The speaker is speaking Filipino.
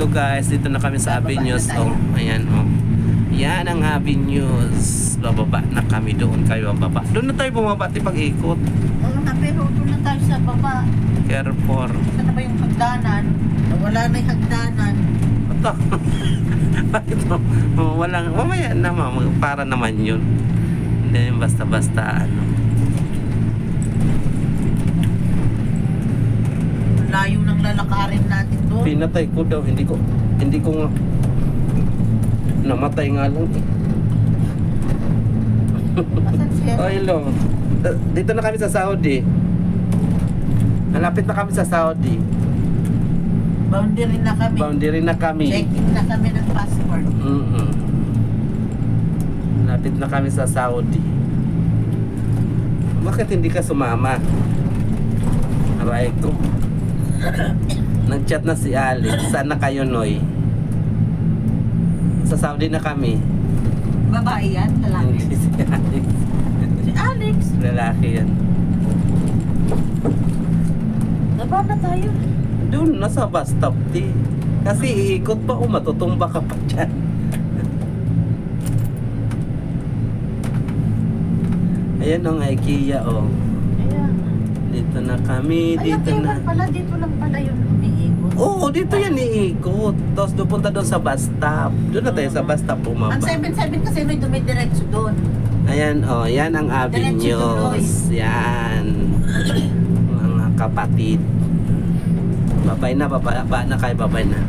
Ito guys, dito na kami sa Avenues. Oh, ayan oh. Yan ang Avenues. Bababa na kami doon, kayo ang baba. Doon na tayo bumaba at pag-ikot. Oo nga, pero doon na tayo sa baba. Carrefour. Saan na ba yung hagdanan? Wala na yung hagdanan. Ito. Bakit mo? Walang, mamaya naman, para naman yun. Hindi yung basta-basta ano. Layo ng lalakarin natin doon. Pinatay ko daw, hindi ko nga namatay nga lang eh. Asan siya? Oh, hello. Dito na kami sa Saudi. Malapit na kami sa Saudi. Boundary na kami. Boundary na kami. Checking na kami ng passport. Malapit na kami sa Saudi. Bakit hindi ka sumama? Aray ko. Nag-chat na si Alex. Saan na kayo, Noy? Sa Saudi na kami. Babae yan? Lalaki? Hindi si Alex. Si Alex? Lalaki yan. Naba na tayo. Doon, nasa bus stop di. Kasi iikot pa o matutumba ka pa dyan. Ayan ang IKEA oh. Ayan. Dito na kami, dito na. Dito lang pala yun umiikot. Oo, dito yan iikot. Tapos dupunta doon sa bus stop. Doon na tayo sa bus stop bumaba. Ang 7-7 kasi may dumidiretso doon. Ayan oh, yan ang Avenues. Yan. Mga kapatid. Babay na, baba na kayo, babay na.